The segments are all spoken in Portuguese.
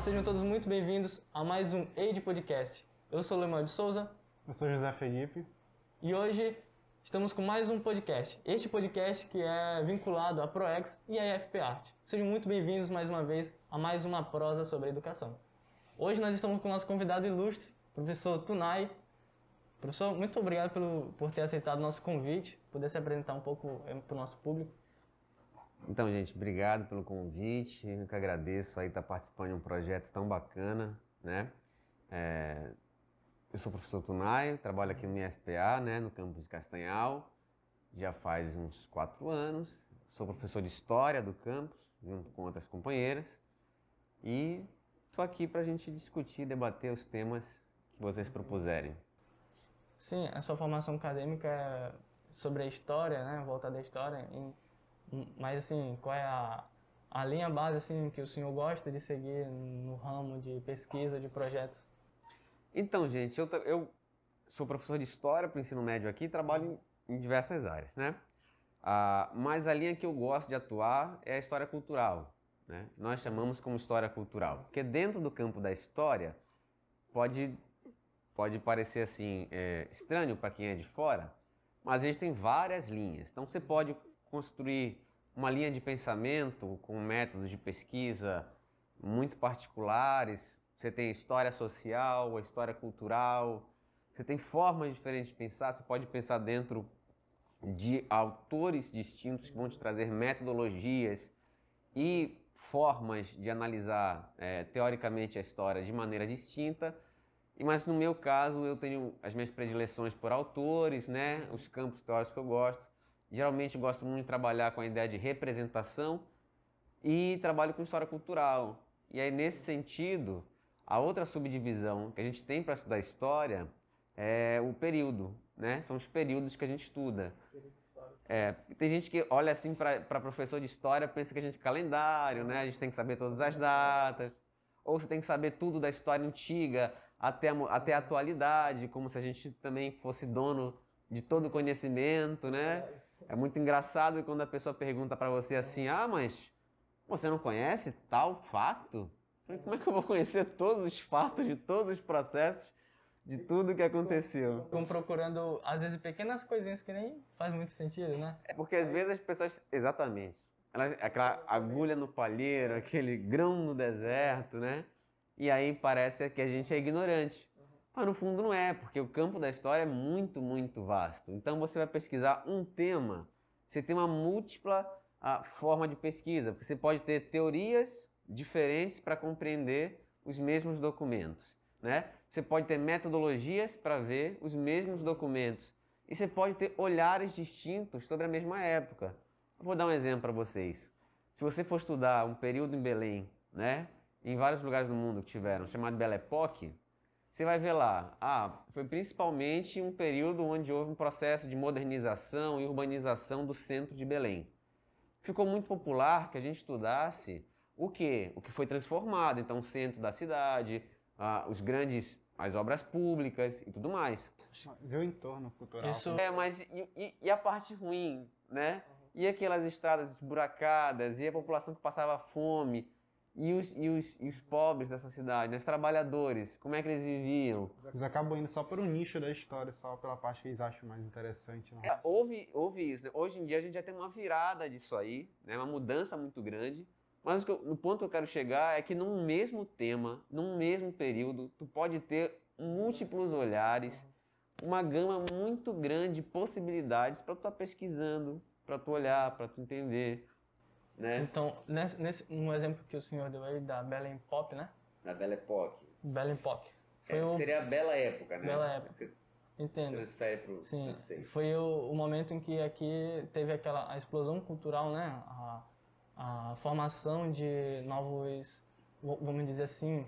sejam todos muito bem-vindos a mais um EID Podcast. Eu sou o Lemuel de Souza. Eu sou José Felipe. E hoje estamos com mais um podcast. Este podcast que é vinculado à ProEx e à IFP Art. Sejam muito bem-vindos mais uma vez a mais uma prosa sobre educação. Hoje nós estamos com o nosso convidado ilustre, professor Tunay. Professor, muito obrigado por ter aceitado o nosso convite, poder se apresentar um pouco para o nosso público. Então, gente, obrigado pelo convite. Eu que agradeço aí estar participando de um projeto tão bacana, né? Eu sou o professor Tunay, trabalho aqui no IFPA, né, no campus de Castanhal, já faz uns 4 anos. Sou professor de História do campus, junto com outras companheiras. E estou aqui para a gente discutir, debater os temas que vocês propuserem. Sim, a sua formação acadêmica é sobre a história, né, voltada à história. Mas assim, qual é a linha base assim, que o senhor gosta de seguir no ramo de pesquisa, de projetos? Então, gente, eu sou professor de História para o ensino médio aqui e trabalho em diversas áreas, né? Mas a linha que eu gosto de atuar é a história cultural, né? Nós chamamos como história cultural, porque dentro do campo da história pode parecer assim estranho para quem é de fora, mas a gente tem várias linhas. Então você pode construir uma linha de pensamento com métodos de pesquisa muito particulares. Você tem a história social, a história cultural, você tem formas diferentes de pensar. Você pode pensar dentro de autores distintos que vão te trazer metodologias e formas de analisar teoricamente a história de maneira distinta. Mas no meu caso eu tenho as minhas predileções por autores, né? Os campos teóricos que eu gosto. Geralmente gosto muito de trabalhar com a ideia de representação e trabalho com história cultural. E aí, nesse sentido, a outra subdivisão que a gente tem para estudar história é o período, né? São os períodos que a gente estuda. Tem gente que olha assim para professor de história, pensa que a gente é calendário, né? A gente tem que saber todas as datas. Ou você tem que saber tudo da história antiga até a atualidade, como se a gente também fosse dono de todo o conhecimento, né? É muito engraçado quando a pessoa pergunta para você assim: mas você não conhece tal fato? Como é que eu vou conhecer todos os fatos de todos os processos, de tudo que aconteceu? Ficam procurando, às vezes, pequenas coisinhas que nem faz muito sentido, né? Porque às vezes as pessoas... Exatamente. Aquela agulha no palheiro, aquele grão no deserto, né? E aí parece que a gente é ignorante. Mas no fundo não é, porque o campo da história é muito, muito vasto. Então você vai pesquisar um tema, você tem uma múltipla forma de pesquisa, porque você pode ter teorias diferentes para compreender os mesmos documentos, né? Você pode ter metodologias para ver os mesmos documentos e você pode ter olhares distintos sobre a mesma época. Eu vou dar um exemplo para vocês. Se você for estudar um período em Belém, né, em vários lugares do mundo que tiveram, chamado Belle Époque, você vai ver lá, foi principalmente um período onde houve um processo de modernização e urbanização do centro de Belém. Ficou muito popular que a gente estudasse o que foi transformado, então o centro da cidade, as obras públicas e tudo mais. Ver o entorno cultural. Isso. Mas e a parte ruim, né? E aquelas estradas esburacadas, e a população que passava fome, e os pobres dessa cidade, né? Os trabalhadores, como é que eles viviam? Eles acabam indo só por um nicho da história, só pela parte que eles acham mais interessante. Né? Houve isso, né? Hoje em dia a gente já tem uma virada disso aí, né? Uma mudança muito grande. Mas no ponto que eu quero chegar é que num mesmo tema, num mesmo período, tu pode ter múltiplos olhares, uma gama muito grande de possibilidades para tu estar pesquisando, para tu olhar, para tu entender, né? Então, um exemplo que o senhor deu aí da Belle Époque, né? Da Belle Époque. Belle Époque. Seria a Bela Época, né? Bela Época. Você Entendo. transfere para o Sim, francês. foi o momento em que aqui teve a explosão cultural, né? A formação de novos, vamos dizer assim,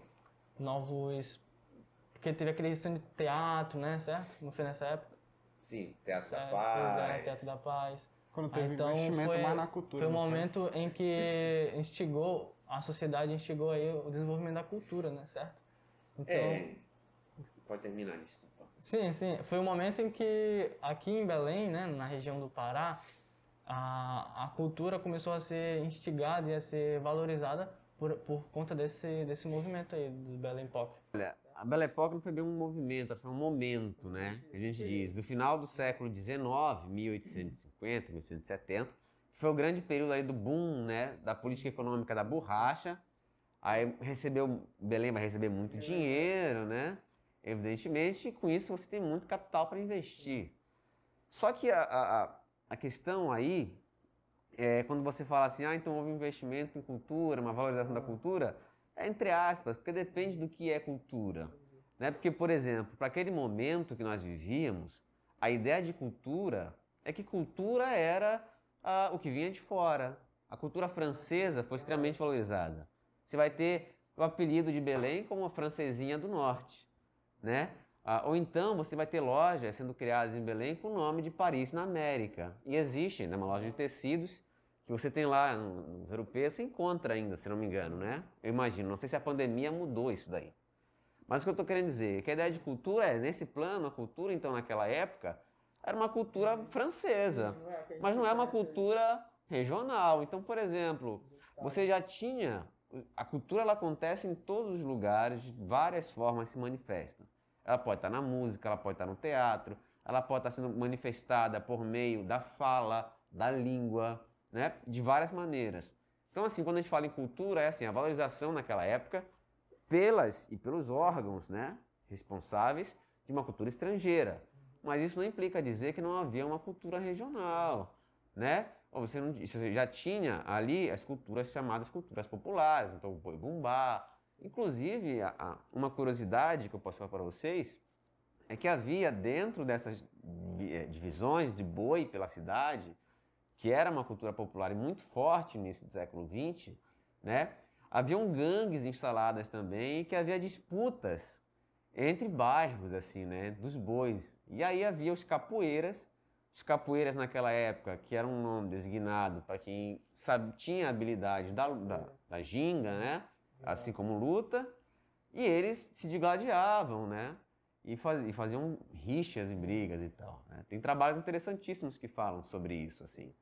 porque teve aquele questão de teatro, né, certo? Não foi nessa época? Sim, Teatro da Certo, Paz. pois é, Teatro da Paz. Quando teve investimento mais na cultura. Foi o não momento em que a sociedade instigou aí o desenvolvimento da cultura, né, certo? Então, Pode terminar, desculpa. sim, foi o momento em que aqui em Belém, né, na região do Pará, a cultura começou a ser instigada e a ser valorizada por conta desse movimento aí do Belém Pop. Olha, a Belle Époque não foi bem um movimento, foi um momento, né? A gente diz, do final do século XIX, 1850, 1870, que foi o grande período aí do boom, né? Da política econômica da borracha. Aí Belém vai receber muito dinheiro, né? Evidentemente, e com isso você tem muito capital para investir. Só que a questão aí é quando você fala assim, então houve investimento em cultura, uma valorização da cultura, é entre aspas, porque depende do que é cultura. Né? Porque, por exemplo, para aquele momento que nós vivíamos, a ideia de cultura é que cultura era o que vinha de fora. A cultura francesa foi extremamente valorizada. Você vai ter o apelido de Belém como a francesinha do norte, né? Ou então você vai ter lojas sendo criadas em Belém com o nome de Paris na América. E existe, né, uma loja de tecidos que você tem lá no Europeu, você encontra ainda, se não me engano, né? Eu imagino, não sei se a pandemia mudou isso daí. Mas o que eu estou querendo dizer é que a ideia de cultura nesse plano, a cultura então naquela época, era uma cultura francesa, mas não é uma cultura regional. Então, por exemplo, você já tinha... A cultura ela acontece em todos os lugares, de várias formas se manifesta. Ela pode estar na música, ela pode estar no teatro, ela pode estar sendo manifestada por meio da fala, da língua, né? De várias maneiras. Então, assim, quando a gente fala em cultura, é assim, a valorização naquela época pelas e pelos órgãos, né, responsáveis de uma cultura estrangeira. Mas isso não implica dizer que não havia uma cultura regional, né? Ou você já tinha ali as culturas chamadas culturas populares, então o boi-bumbá. Inclusive, uma curiosidade que eu posso falar para vocês é que havia dentro dessas divisões de boi pela cidade, que era uma cultura popular e muito forte no início do século XX, né? Haviam gangues instaladas também e que havia disputas entre bairros, assim, né, dos bois. E aí havia os capoeiras naquela época, que era um nome designado para quem tinha a habilidade da ginga, né, assim como luta, e eles se digladiavam, né, e faziam rixas e brigas e tal. Né? Tem trabalhos interessantíssimos que falam sobre isso, assim.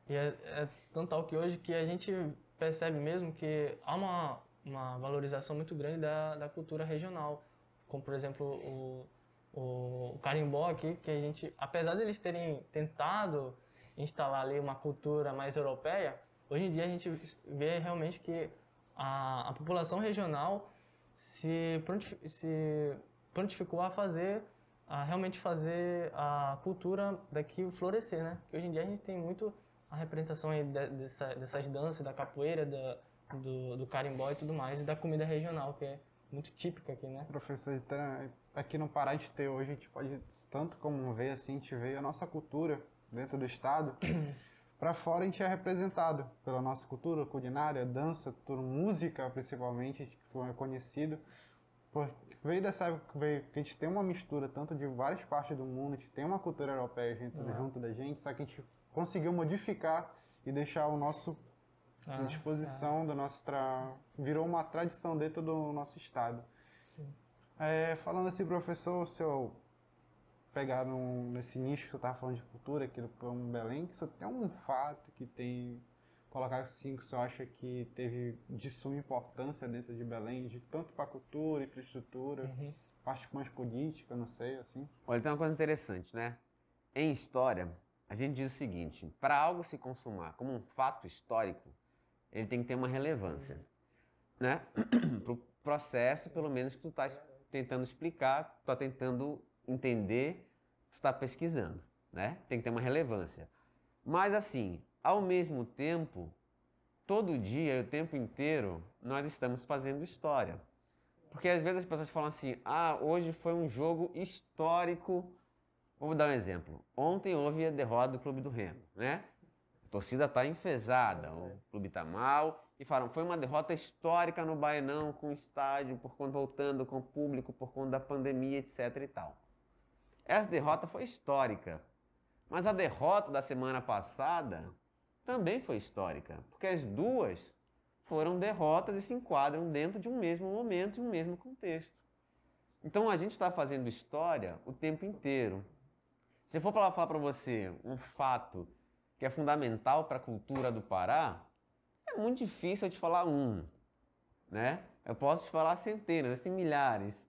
E é tão tal que hoje que a gente percebe mesmo que há uma valorização muito grande da cultura regional. Como, por exemplo, o carimbó aqui, que a gente, apesar de eles terem tentado instalar ali uma cultura mais europeia, hoje em dia a gente vê realmente que a população regional se prontificou a realmente fazer a cultura daqui florescer, né? Porque hoje em dia a gente tem muito a representação aí dessas danças, da capoeira, do carimbó e tudo mais, e da comida regional, que é muito típica aqui, né? Professor, então, aqui no Pará de ter hoje, a gente pode, tanto como ver assim, a gente vê a nossa cultura dentro do estado, para fora a gente é representado pela nossa cultura culinária, dança, tudo, música principalmente, que é conhecido. Porque veio dessa época que a gente tem uma mistura tanto de várias partes do mundo, a gente tem uma cultura europeia junto da gente, só que a gente conseguiu modificar e deixar o nosso à disposição do nosso virou uma tradição dentro do nosso estado. Falando assim, professor, se eu pegar nesse nicho que você estava falando de cultura aqui do Belém, que você tem um fato que tem colocar assim que você acha que teve de suma importância dentro de Belém, de tanto para cultura, infraestrutura, parte mais política, não sei, assim. Olha, tem uma coisa interessante, né? Em história, a gente diz o seguinte, para algo se consumar como um fato histórico, ele tem que ter uma relevância, né? Para o processo, pelo menos, que tu está tentando explicar, tu está tentando entender, tu está pesquisando, né? Tem que ter uma relevância. Mas assim, ao mesmo tempo, todo dia e o tempo inteiro, nós estamos fazendo história. Porque às vezes as pessoas falam assim, hoje foi um jogo histórico. Vou dar um exemplo. Ontem houve a derrota do Clube do Remo, né? A torcida está enfesada, o clube está mal. E falam, foi uma derrota histórica no Baenão, com o estádio, voltando com o público, por conta da pandemia, etc e tal. Essa derrota foi histórica. Mas a derrota da semana passada também foi histórica, porque as duas foram derrotas e se enquadram dentro de um mesmo momento e um mesmo contexto. Então a gente está fazendo história o tempo inteiro. Se eu for falar para você um fato que é fundamental para a cultura do Pará, é muito difícil eu te falar um. né? Eu posso te falar centenas, existem milhares.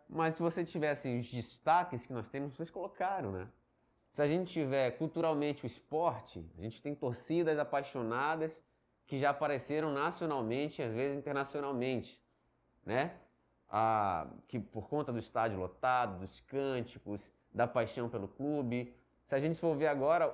Mas se você tiver assim, os destaques que nós temos, vocês colocaram, né? Se a gente tiver culturalmente o esporte, a gente tem torcidas apaixonadas que já apareceram nacionalmente e às vezes internacionalmente, né? Que por conta do estádio lotado, dos cânticos, da paixão pelo clube. Se a gente for ver agora,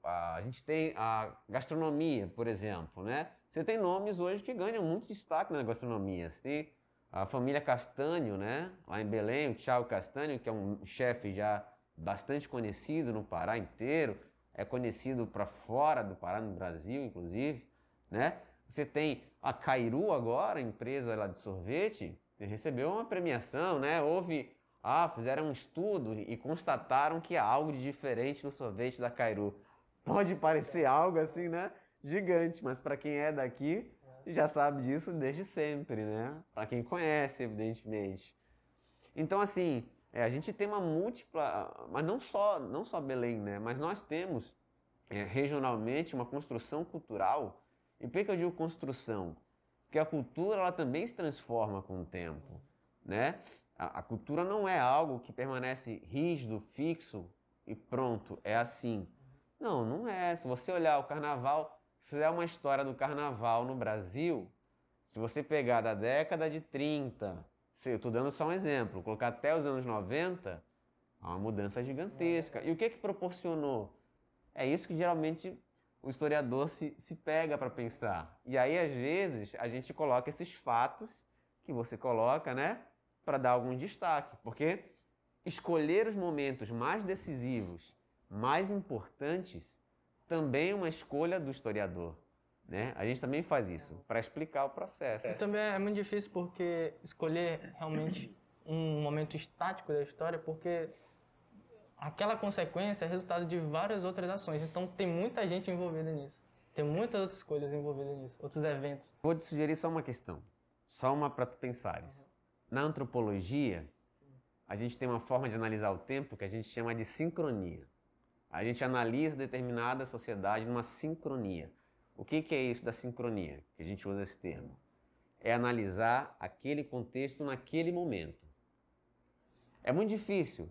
a gente tem a gastronomia, por exemplo, né? Você tem nomes hoje que ganham muito destaque na gastronomia. Você tem a família Castanho, né? Lá em Belém, o Thiago Castanho, que é um chefe já bastante conhecido no Pará inteiro, é conhecido para fora do Pará, no Brasil, inclusive, né? Você tem a Cairu agora, empresa lá de sorvete, que recebeu uma premiação, né? Fizeram um estudo e constataram que há algo de diferente no sorvete da Cairu. Pode parecer algo assim, né? Gigante, mas para quem é daqui já sabe disso desde sempre, né? Para quem conhece, evidentemente. Então, assim, a gente tem uma múltipla, mas não só Belém, né? Mas nós temos regionalmente uma construção cultural. E por que eu digo construção? Porque a cultura ela também se transforma com o tempo, né? A cultura não é algo que permanece rígido, fixo e pronto, é assim. Não, não é. Se você olhar o carnaval, fizer uma história do carnaval no Brasil, se você pegar da década de 30, eu estou dando só um exemplo, colocar até os anos 90, há uma mudança gigantesca. E o que proporcionou? É isso que geralmente o historiador se pega para pensar. E aí, às vezes, a gente coloca esses fatos que você coloca, né? Para dar algum destaque, porque escolher os momentos mais decisivos, mais importantes, também é uma escolha do historiador, né? A gente também faz isso para explicar o processo. E também é muito difícil porque escolher realmente um momento estático da história, porque aquela consequência é resultado de várias outras ações, então tem muita gente envolvida nisso, tem muitas outras escolhas envolvidas nisso, outros eventos. Vou te sugerir só uma questão, só uma para tu pensares. Na antropologia, a gente tem uma forma de analisar o tempo que a gente chama de sincronia. A gente analisa determinada sociedade numa sincronia. O que é isso da sincronia? Que a gente usa esse termo. É analisar aquele contexto naquele momento. É muito difícil,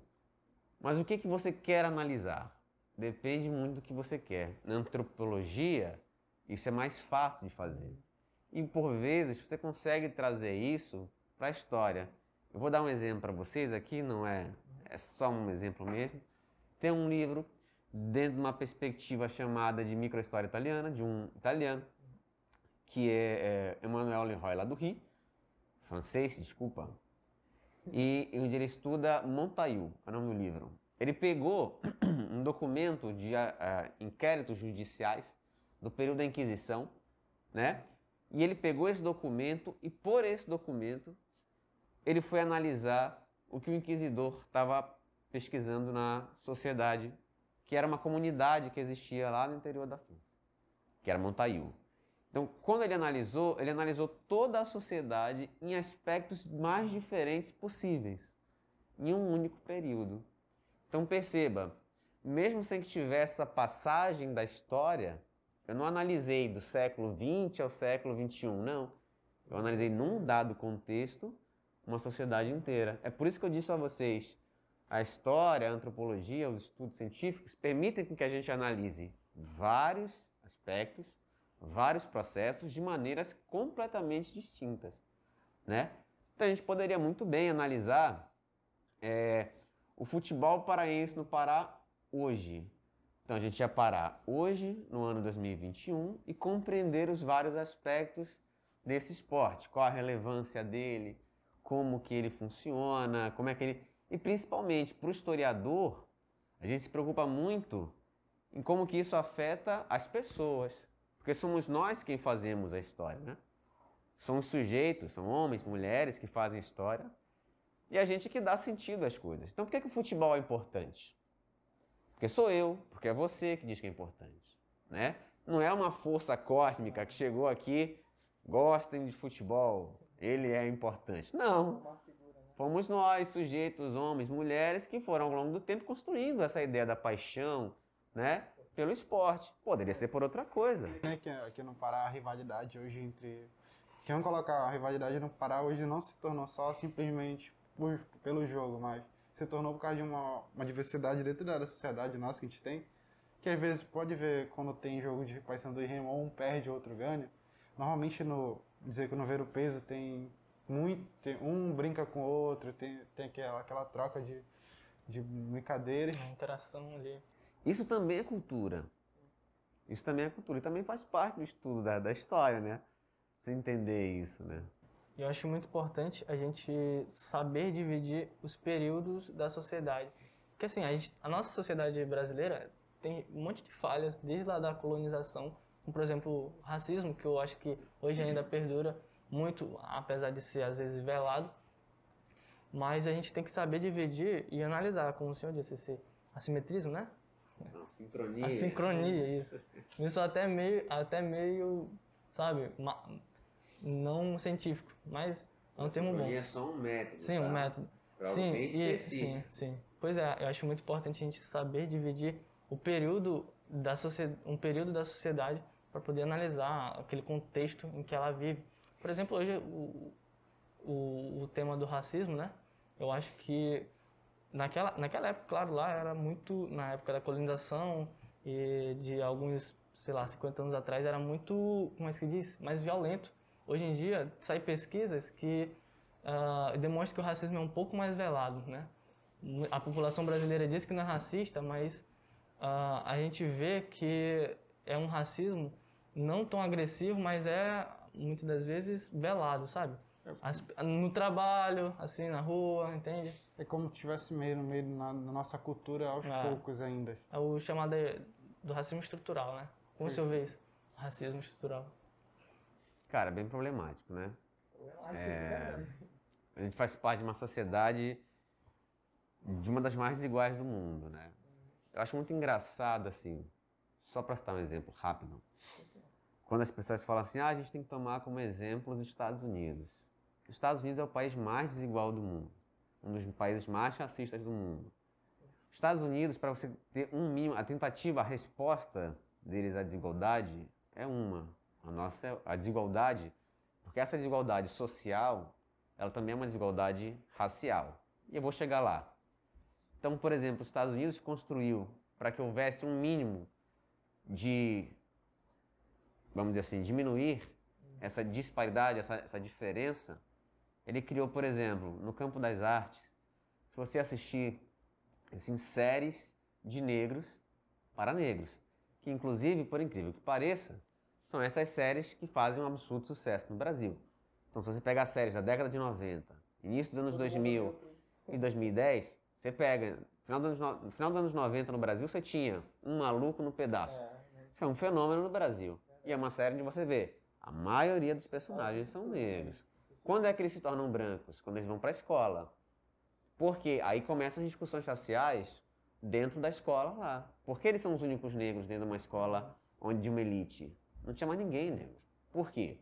mas o que você quer analisar? Depende muito do que você quer. Na antropologia, isso é mais fácil de fazer. E por vezes você consegue trazer isso para a história. Eu vou dar um exemplo para vocês aqui, não é só um exemplo mesmo. Tem um livro dentro de uma perspectiva chamada de microhistória italiana, de um italiano, que é Emmanuel Leroy, lá do Rio, francês, desculpa, e onde ele estuda Montaillou, é o nome do livro. Ele pegou um documento de inquéritos judiciais do período da Inquisição, né? E ele pegou esse documento e, por esse documento, ele foi analisar o que o inquisidor estava pesquisando na sociedade, que era uma comunidade que existia lá no interior da França, que era Montaillou. Então, quando ele analisou toda a sociedade em aspectos mais diferentes possíveis, em um único período. Então, perceba, mesmo sem que tivesse essa passagem da história, eu não analisei do século XX ao século XXI, não. Eu analisei num dado contexto uma sociedade inteira. É por isso que eu disse a vocês, a história, a antropologia, os estudos científicos permitem que a gente analise vários aspectos, vários processos de maneiras completamente distintas, né? Então a gente poderia muito bem analisar o futebol paraense no Pará hoje. Então a gente ia parar hoje, no ano 2021, e compreender os vários aspectos desse esporte. Qual a relevância dele, como que ele funciona, como é que ele... E principalmente para o historiador, a gente se preocupa muito em como que isso afeta as pessoas. Porque somos nós quem fazemos a história, né? São os sujeitos, são homens, mulheres que fazem a história. E a gente que dá sentido às coisas. Então por que o futebol é importante? Porque sou eu, porque é você que diz que é importante, né? Não é uma força cósmica que chegou aqui, gostem de futebol, ele é importante. Não, fomos nós, sujeitos, homens, mulheres, que foram ao longo do tempo construindo essa ideia da paixão, né? Pelo esporte. Poderia ser por outra coisa. Que aqui no Pará a rivalidade hoje entre quem colocar a rivalidade no Pará hoje não se tornou só simplesmente pelo jogo, mas se tornou por causa de uma diversidade dentro da sociedade nossa que a gente tem, que às vezes pode ver quando tem jogo de Paysandu e Remo, um perde, outro ganha. Normalmente dizer que no Ver o Peso tem um brinca com o outro, tem aquela troca de brincadeiras. Uma interação ali. Isso também é cultura. Isso também é cultura. E também faz parte do estudo da história, né? Você entender isso, né? E eu acho muito importante a gente saber dividir os períodos da sociedade. Porque assim, a nossa sociedade brasileira tem um monte de falhas desde lá da colonização, como por exemplo o racismo, que eu acho que hoje ainda perdura muito, apesar de ser às vezes velado. Mas a gente tem que saber dividir e analisar, como o senhor disse, esse assimetrismo, né? Não, sincronia. A sincronia, isso. Isso até meio, sabe, não científico, mas é um termo bom. Sincronia é só um método. Sim, um método. Pra algo bem específico. Sim. Pois é, eu acho muito importante a gente saber dividir um período da sociedade para poder analisar aquele contexto em que ela vive. Por exemplo, hoje o tema do racismo, né? Eu acho que naquela época, claro, lá era muito, na época da colonização e de alguns, sei lá, 50 anos atrás, era muito, como é que se diz, mais violento. Hoje em dia, saem pesquisas que demonstram que o racismo é um pouco mais velado, né? A população brasileira diz que não é racista, mas a gente vê que é um racismo não tão agressivo, mas é, muitas das vezes, velado, sabe? No trabalho, assim, na rua, entende? É como se estivesse meio na nossa cultura aos poucos ainda. É o chamado do racismo estrutural, né? Como o senhor vê isso? Racismo estrutural. Cara, bem problemático, né? A gente faz parte de uma sociedade de uma das mais desiguais do mundo, né? Eu acho muito engraçado, assim, só para citar um exemplo rápido, quando as pessoas falam assim, a gente tem que tomar como exemplo os Estados Unidos. Os Estados Unidos é o país mais desigual do mundo, um dos países mais racistas do mundo. Os Estados Unidos, para você ter um mínimo, a resposta deles à desigualdade é uma. A nossa é a desigualdade, porque essa desigualdade social, ela também é uma desigualdade racial. E eu vou chegar lá. Então, por exemplo, os Estados Unidos construiu para que houvesse um mínimo de, vamos dizer assim, diminuir essa disparidade, essa diferença. Ele criou, por exemplo, no campo das artes, se você assistir assim, séries de negros para negros, que inclusive, por incrível que pareça, são essas séries que fazem um absurdo sucesso no Brasil. Então, se você pegar séries da década de 90, início dos anos 2000 e 2010, você pega, no final dos anos 90 no Brasil, você tinha Um Maluco no Pedaço. Foi um fenômeno no Brasil. E é uma série onde você vê, a maioria dos personagens são negros. Quando é que eles se tornam brancos? Quando eles vão para a escola. Porque aí começam as discussões raciais dentro da escola lá. Por que eles são os únicos negros dentro de uma escola de uma elite? Não tinha mais ninguém negro. Por quê?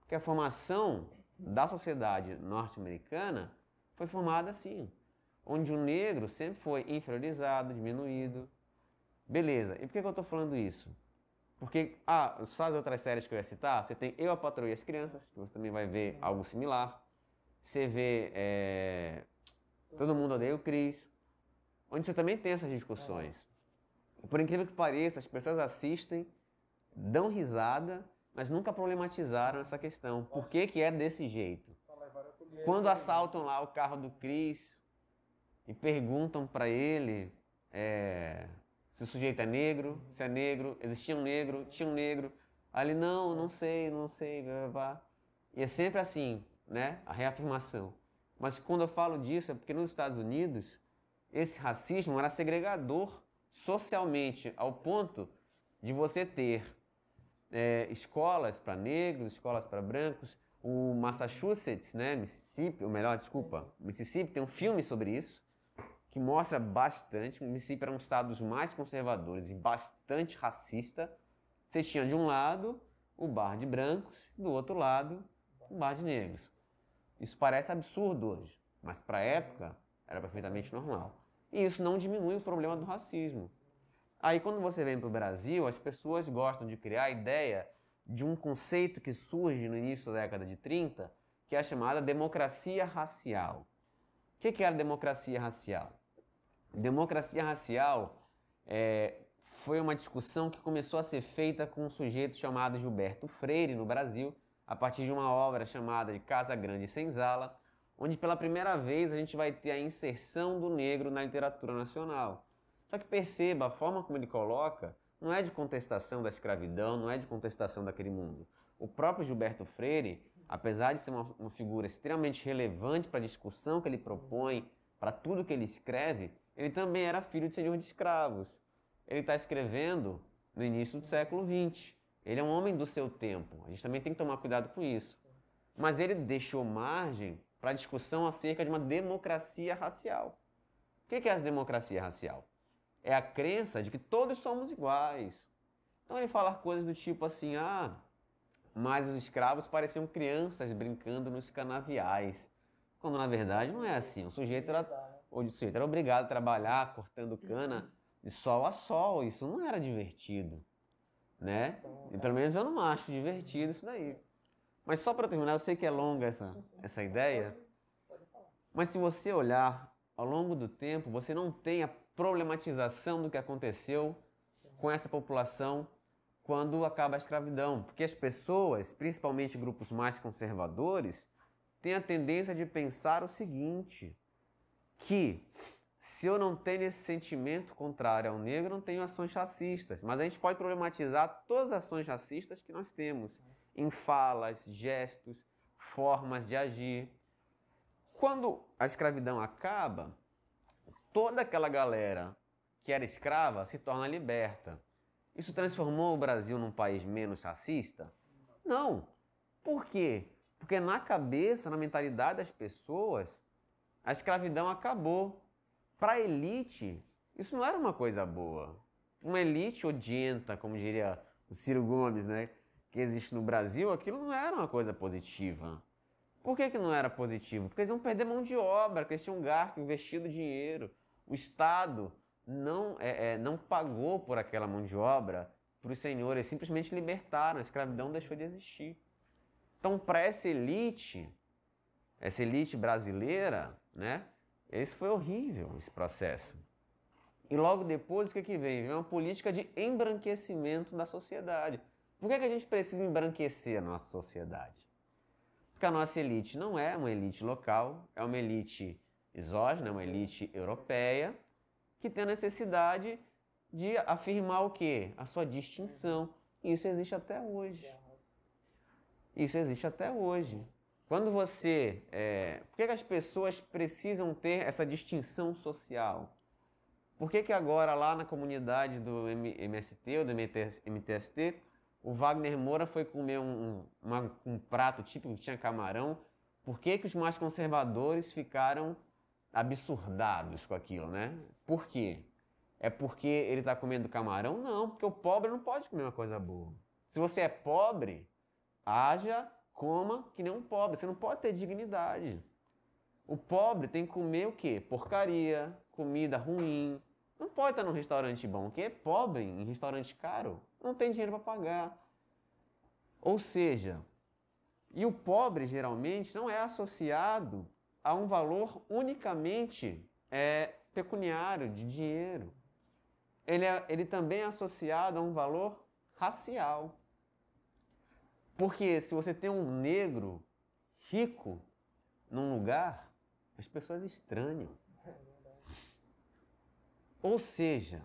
Porque a formação da sociedade norte-americana foi formada assim, onde o negro sempre foi inferiorizado, diminuído. Beleza, e por que eu estou falando isso? Porque, só as outras séries que eu ia citar, você tem Eu, a Patroa e as Crianças, que você também vai ver algo similar. Você vê Todo Mundo Odeia o Chris, onde você também tem essas discussões. Por incrível que pareça, as pessoas assistem, dão risada, mas nunca problematizaram essa questão. Por que que é desse jeito? Quando assaltam lá o carro do Chris e perguntam para ele se o sujeito é negro, se é negro, existia um negro, tinha um negro. Aí ele, não sei, blá, blá, blá. E é sempre assim, né? A reafirmação. Mas quando eu falo disso é porque nos Estados Unidos esse racismo era segregador socialmente, ao ponto de você ter escolas para negros, escolas para brancos. O Massachusetts, né, Mississippi tem um filme sobre isso, que mostra bastante. O Mississippi era um dos estados mais conservadores e bastante racista. Você tinha de um lado o bar de brancos, do outro lado o bar de negros. Isso parece absurdo hoje, mas para a época era perfeitamente normal. E isso não diminui o problema do racismo. Aí quando você vem para o Brasil, as pessoas gostam de criar a ideia de um conceito que surge no início da década de 30, que é a chamada democracia racial. O que é a democracia racial? Democracia racial foi uma discussão que começou a ser feita com um sujeito chamado Gilberto Freire, no Brasil, a partir de uma obra chamada de Casa Grande e Senzala, onde pela primeira vez a gente vai ter a inserção do negro na literatura nacional. Só que perceba, a forma como ele coloca não é de contestação da escravidão, não é de contestação daquele mundo. O próprio Gilberto Freire, apesar de ser uma figura extremamente relevante para a discussão que ele propõe, para tudo que ele escreve, ele também era filho de senhor de escravos. Ele está escrevendo no início do século XX. Ele é um homem do seu tempo. A gente também tem que tomar cuidado com isso. Mas ele deixou margem para a discussão acerca de uma democracia racial. O que é essa democracia racial? É a crença de que todos somos iguais. Então ele fala coisas do tipo assim, mas os escravos pareciam crianças brincando nos canaviais. Quando na verdade não é assim. O sujeito era obrigado a trabalhar cortando cana de sol a sol. Isso não era divertido, né? E pelo menos eu não acho divertido isso daí. Mas só para terminar, eu sei que é longa essa ideia, mas se você olhar ao longo do tempo, você não tem a problematização do que aconteceu com essa população quando acaba a escravidão. Porque as pessoas, principalmente grupos mais conservadores, têm a tendência de pensar o seguinte, que se eu não tenho esse sentimento contrário ao negro, eu não tenho ações racistas. Mas a gente pode problematizar todas as ações racistas que nós temos, em falas, gestos, formas de agir. Quando a escravidão acaba, toda aquela galera que era escrava se torna liberta. Isso transformou o Brasil num país menos racista? Não. Por quê? Porque na cabeça, na mentalidade das pessoas, a escravidão acabou. Para a elite, isso não era uma coisa boa. Uma elite odienta, como diria o Ciro Gomes, né, que existe no Brasil, aquilo não era uma coisa positiva. Por que não era positivo? Porque eles iam perder mão de obra, que eles tinham gasto, investido dinheiro. O Estado não pagou por aquela mão de obra para os senhores, simplesmente libertaram, a escravidão deixou de existir. Então, para essa elite brasileira, né, esse foi horrível, esse processo. E logo depois, o que vem? Vem uma política de embranquecimento da sociedade. Por que a gente precisa embranquecer a nossa sociedade? Porque a nossa elite não é uma elite local, é uma elite exógena, é uma elite europeia, que tem a necessidade de afirmar o quê? A sua distinção. E isso existe até hoje. Isso existe até hoje. Quando você... por que as pessoas precisam ter essa distinção social? Por que agora lá na comunidade do MST ou do MTST, o Wagner Moura foi comer um prato típico que tinha camarão? Por que os mais conservadores ficaram absurdados com aquilo, né? Por quê? É porque ele está comendo camarão? Não, porque o pobre não pode comer uma coisa boa. Se você é pobre, coma que nem um pobre. Você não pode ter dignidade. O pobre tem que comer o quê? Porcaria, comida ruim. Não pode estar num restaurante bom, porque é pobre em restaurante caro. Não tem dinheiro para pagar. Ou seja, e o pobre geralmente não é associado a um valor unicamente pecuniário, de dinheiro. Ele também é associado a um valor racial. Porque se você tem um negro rico num lugar, as pessoas estranham. Ou seja,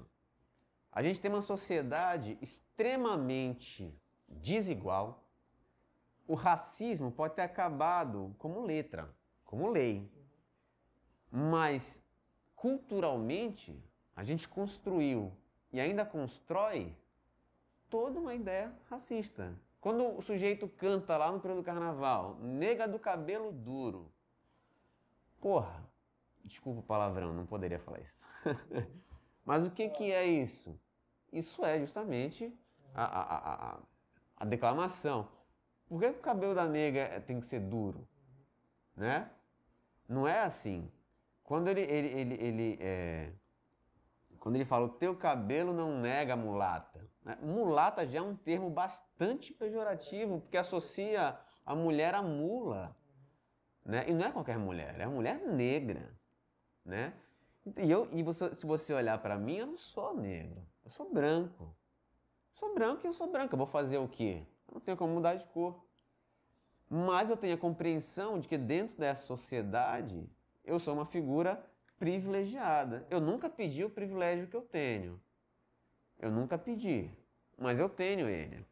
a gente tem uma sociedade extremamente desigual. O racismo pode ter acabado como letra, como lei. Mas, culturalmente, a gente construiu e ainda constrói toda uma ideia racista. Quando o sujeito canta lá no período do carnaval, nega do cabelo duro. Porra, desculpa o palavrão, não poderia falar isso. Mas o que é isso? Isso é justamente a declamação. Por que o cabelo da nega tem que ser duro? Né? Não é assim. Quando ele fala, o teu cabelo não nega mulata. né? Mulata já é um termo bastante pejorativo, porque associa a mulher à mula, né? E não é qualquer mulher, é a mulher negra, né? Se você olhar para mim, eu não sou negro, eu sou branco. Sou branco e eu sou branca. Eu vou fazer o quê? Eu não tenho como mudar de cor. Mas eu tenho a compreensão de que dentro dessa sociedade eu sou uma figura privilegiada. Eu nunca pedi o privilégio que eu tenho. Eu nunca pedi, mas eu tenho ele.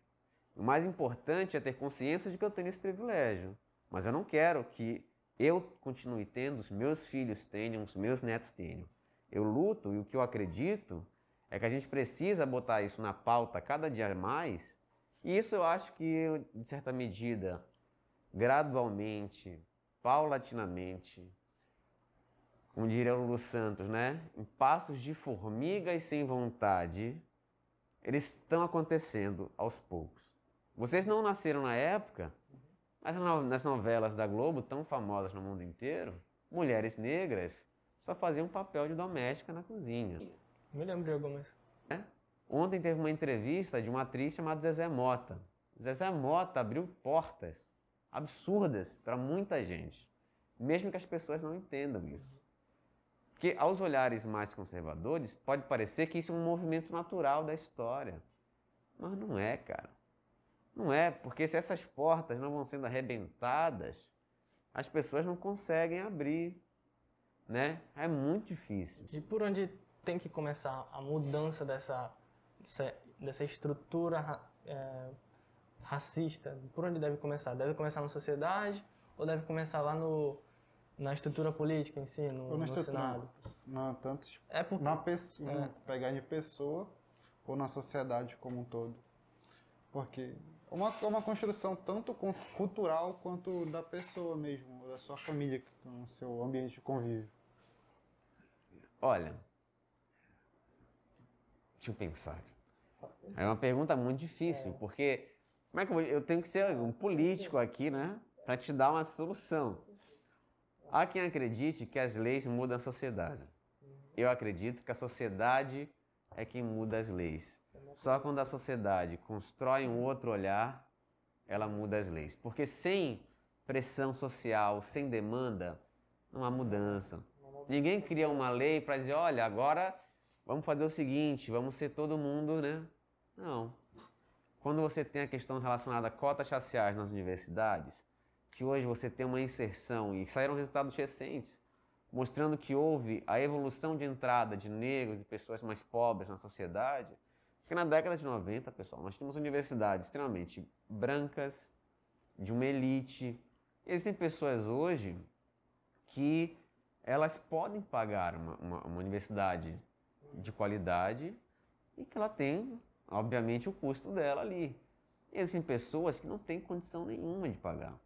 O mais importante é ter consciência de que eu tenho esse privilégio. Mas eu não quero que eu continue tendo, os meus filhos tenham, os meus netos tenham. Eu luto e o que eu acredito é que a gente precisa botar isso na pauta cada dia mais. E isso eu acho que, de certa medida, gradualmente, paulatinamente, como diria o Lulu Santos, né? Em passos de formiga e sem vontade, eles estão acontecendo aos poucos. Vocês não nasceram na época, mas nas novelas da Globo, tão famosas no mundo inteiro, mulheres negras só faziam papel de doméstica na cozinha. Me lembro de algumas. Ontem teve uma entrevista de uma atriz chamada Zezé Mota. Zezé Mota abriu portas absurdas para muita gente, mesmo que as pessoas não entendam isso. Porque aos olhares mais conservadores, pode parecer que isso é um movimento natural da história. Mas não é, cara. Não é, porque se essas portas não vão sendo arrebentadas, as pessoas não conseguem abrir, né? É muito difícil. E por onde tem que começar a mudança dessa estrutura racista? Por onde deve começar? Deve começar na sociedade ou deve começar lá na estrutura política em si, no Senado? Não, tanto porque, na pessoa, pegar de pessoa ou na sociedade como um todo. Porque é uma construção tanto cultural quanto da pessoa mesmo, da sua família, no seu ambiente de convívio. Olha, deixa eu pensar. É uma pergunta muito difícil, porque como é que eu tenho que ser um político aqui, né, para te dar uma solução. Há quem acredite que as leis mudam a sociedade. Eu acredito que a sociedade é quem muda as leis. Só quando a sociedade constrói um outro olhar, ela muda as leis. Porque sem pressão social, sem demanda, não há mudança. Ninguém cria uma lei para dizer, olha, agora vamos fazer o seguinte, vamos ser todo mundo, né? Não. Quando você tem a questão relacionada a cotas raciais nas universidades, que hoje você tem uma inserção, e saíram resultados recentes, mostrando que houve a evolução de entrada de negros e pessoas mais pobres na sociedade, porque na década de 90, pessoal, nós tínhamos universidades extremamente brancas, de uma elite. Existem pessoas hoje que elas podem pagar uma universidade de qualidade e que ela tem, obviamente, o custo dela ali. E existem pessoas que não têm condição nenhuma de pagar.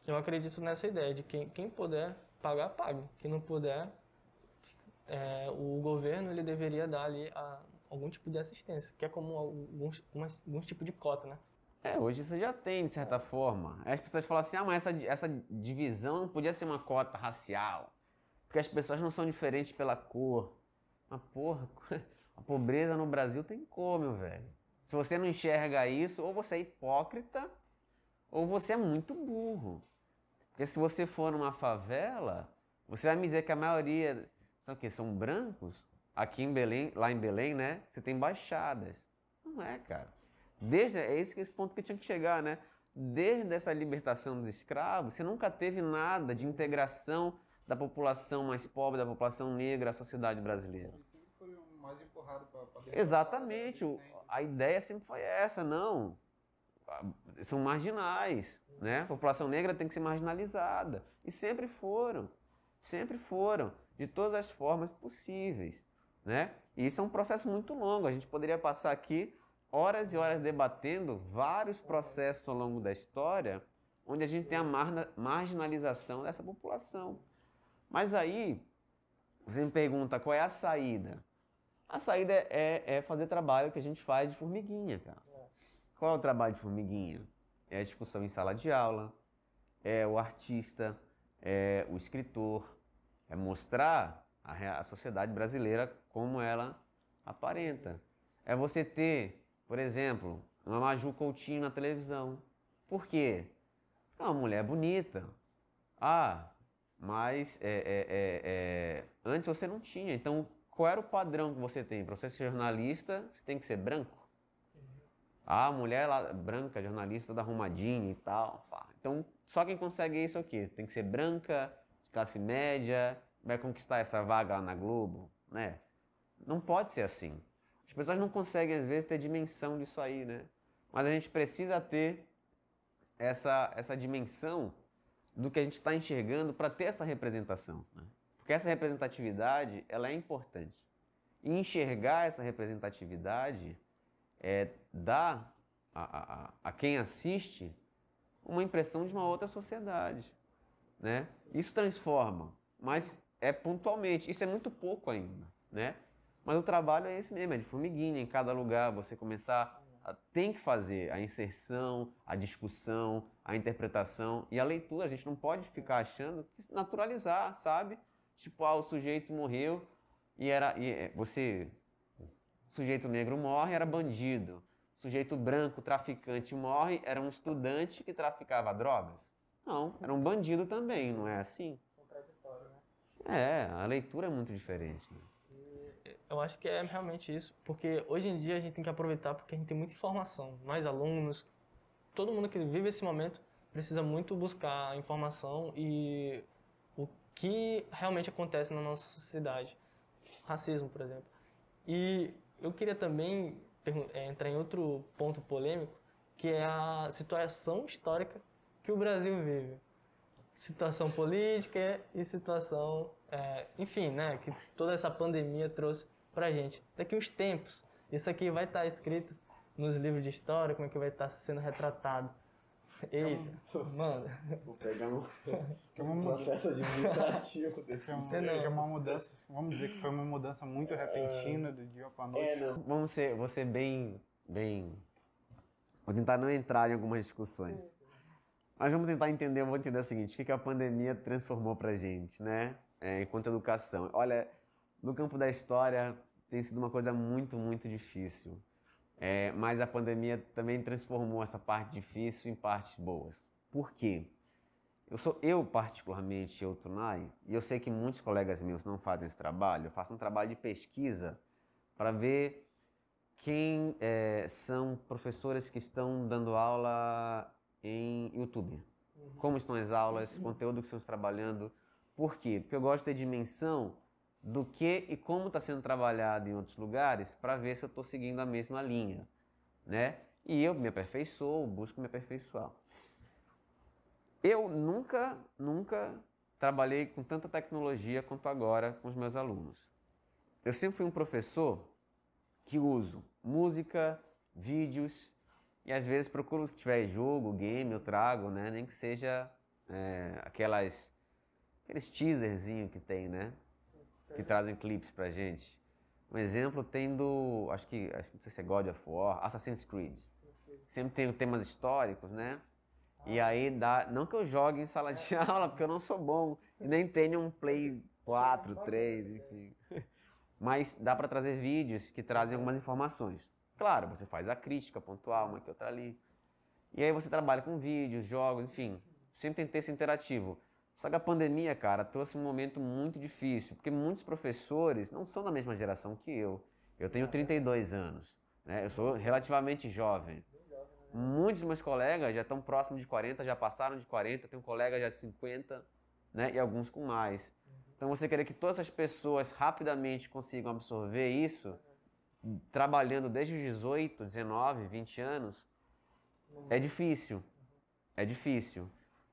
Eu acredito nessa ideia de que quem puder pagar, pague. Quem não puder, o governo ele deveria dar ali algum tipo de assistência, que é como alguns tipos de cota, né? Hoje você já tem, de certa forma. Aí as pessoas falam assim, mas essa divisão não podia ser uma cota racial, porque as pessoas não são diferentes pela cor. Mas, porra, a pobreza no Brasil tem cor, meu velho. Se você não enxerga isso, ou você é hipócrita, ou você é muito burro. Porque se você for numa favela, você vai me dizer que a maioria são o quê? São brancos? Aqui em Belém, lá em Belém, né? Você tem baixadas. Não é, cara. É esse ponto que tinha que chegar, né? Desde essa libertação dos escravos, você nunca teve nada de integração da população mais pobre, da população negra à sociedade brasileira. Sempre foi o mais empurrado para Exatamente. A ideia sempre foi essa, não. São marginais, né? A população negra tem que ser marginalizada. E sempre foram, de todas as formas possíveis, né? E isso é um processo muito longo. A gente poderia passar aqui horas e horas debatendo vários processos ao longo da história onde a gente tem a marginalização dessa população. Mas aí, você me pergunta qual é a saída? A saída é fazer trabalho que a gente faz de formiguinha, cara. Qual é o trabalho de formiguinha? É a discussão em sala de aula, é o artista, é o escritor, é mostrar a sociedade brasileira como ela aparenta. é você ter, por exemplo, uma Maju Coutinho na televisão. Por quê? É uma mulher bonita. Ah, mas antes você não tinha. Então, qual era o padrão que você tem? Para você ser jornalista, você tem que ser branco. Ah, mulher lá, branca, jornalista, toda arrumadinha e tal. Pá. Então, só quem consegue isso é o quê? Tem que ser branca, classe média, vai conquistar essa vaga lá na Globo, né? Não pode ser assim. As pessoas não conseguem, às vezes, ter dimensão disso aí, né? Mas a gente precisa ter essa dimensão do que a gente está enxergando para ter essa representação, né? Porque essa representatividade, ela é importante. E enxergar essa representatividade dá a quem assiste uma impressão de uma outra sociedade, né? Isso transforma, mas é pontualmente. Isso é muito pouco ainda, né? Mas o trabalho é esse mesmo, é de formiguinha, em cada lugar você começar tem que fazer a inserção, a discussão, a interpretação e a leitura. A gente não pode ficar achando que naturalizar, sabe? Tipo, o sujeito morreu o sujeito negro morre, era bandido. O sujeito branco, traficante, morre, era um estudante que traficava drogas. Não, era um bandido também, não é assim? Contraditório, né? A leitura é muito diferente, né? Eu acho que é realmente isso, porque hoje em dia a gente tem que aproveitar porque a gente tem muita informação, mais alunos, todo mundo que vive esse momento precisa muito buscar informação e o que realmente acontece na nossa sociedade. Racismo, por exemplo. E eu queria também entrar em outro ponto polêmico, que é a situação histórica que o Brasil vive. Situação política e situação, enfim, né, que toda essa pandemia trouxe pra gente. Daqui uns tempos, isso aqui vai estar escrito nos livros de história, como é que vai estar sendo retratado. Eita, mano. Vou pegar um processo administrativo desse jeito. É uma mudança, vamos dizer que foi uma mudança muito repentina do dia para a noite. Vou ser bem... Vou tentar não entrar em algumas discussões. Mas vamos tentar entender, vou entender o seguinte, o que a pandemia transformou pra gente, né? Enquanto educação. Olha, no campo da história tem sido uma coisa muito, muito difícil. Mas a pandemia também transformou essa parte difícil em partes boas. Por quê? Eu particularmente, Tunai, e eu sei que muitos colegas meus não fazem esse trabalho, eu faço um trabalho de pesquisa para ver quem são professores que estão dando aula em YouTube. Como estão as aulas, conteúdo que estamos trabalhando. Por quê? Porque eu gosto de ter dimensão do que e como está sendo trabalhado em outros lugares para ver se eu estou seguindo a mesma linha, né? E eu me aperfeiçoo, busco me aperfeiçoar. Eu nunca trabalhei com tanta tecnologia quanto agora com os meus alunos. Eu sempre fui um professor que uso música, vídeos, e às vezes procuro, se tiver jogo, game, eu trago, né? Nem que seja aqueles teaserzinhos que tem, né? Que trazem clipes pra gente. Um exemplo tem acho que não sei se é God of War, Assassin's Creed. Sempre tem temas históricos, né? E aí não que eu jogue em sala de aula, porque eu não sou bom, e nem tenho um Play 4, 3, enfim. Mas dá pra trazer vídeos que trazem algumas informações. Claro, você faz a crítica pontual, uma que outra ali. E aí você trabalha com vídeos, jogos, enfim. Sempre tem texto interativo. Só que a pandemia, cara, trouxe um momento muito difícil, porque muitos professores não são da mesma geração que eu. Eu tenho 32 anos, né? Eu sou relativamente jovem. Muitos dos meus colegas já estão próximos de 40, já passaram de 40, tem um colega já de 50, né? E alguns com mais. Então você querer que todas essas pessoas rapidamente consigam absorver isso, trabalhando desde os 18, 19, 20 anos, é difícil. É difícil.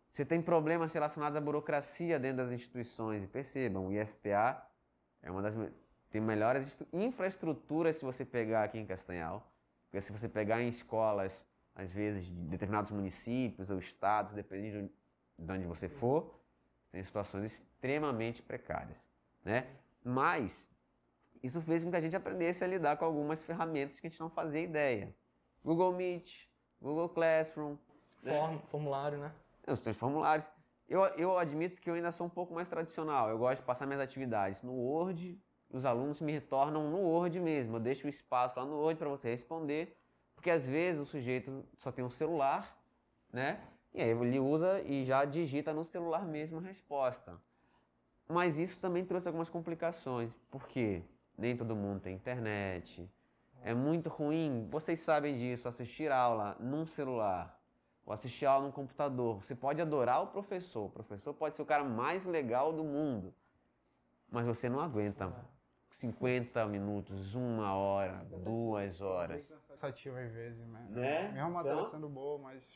Você tem problemas relacionados à burocracia dentro das instituições. E percebam, o IFPA é uma das tem melhores infraestruturas se você pegar aqui em Castanhal. Porque se você pegar em escolas, às vezes, de determinados municípios ou estados, dependendo de onde você for, você tem situações extremamente precárias, né? Mas isso fez com que a gente aprendesse a lidar com algumas ferramentas que a gente não fazia ideia. Google Meet, Google Classroom. Formulário, né? Os teus formulários. Eu admito que eu ainda sou um pouco mais tradicional. Eu gosto de passar minhas atividades no Word, os alunos me retornam no Word mesmo. Eu deixo o espaço lá no Word para você responder, porque às vezes o sujeito só tem um celular, né? E aí ele usa e já digita no celular mesmo a resposta. Mas isso também trouxe algumas complicações, porque nem todo mundo tem internet. É muito ruim, vocês sabem disso, assistir aula num celular ou assistir aula num computador. Você pode adorar o professor pode ser o cara mais legal do mundo, mas você não aguenta 50 minutos, 1 hora, 2 horas. Cansativo às vezes, né? Né? Mesmo a matéria Então, sendo boa, mas...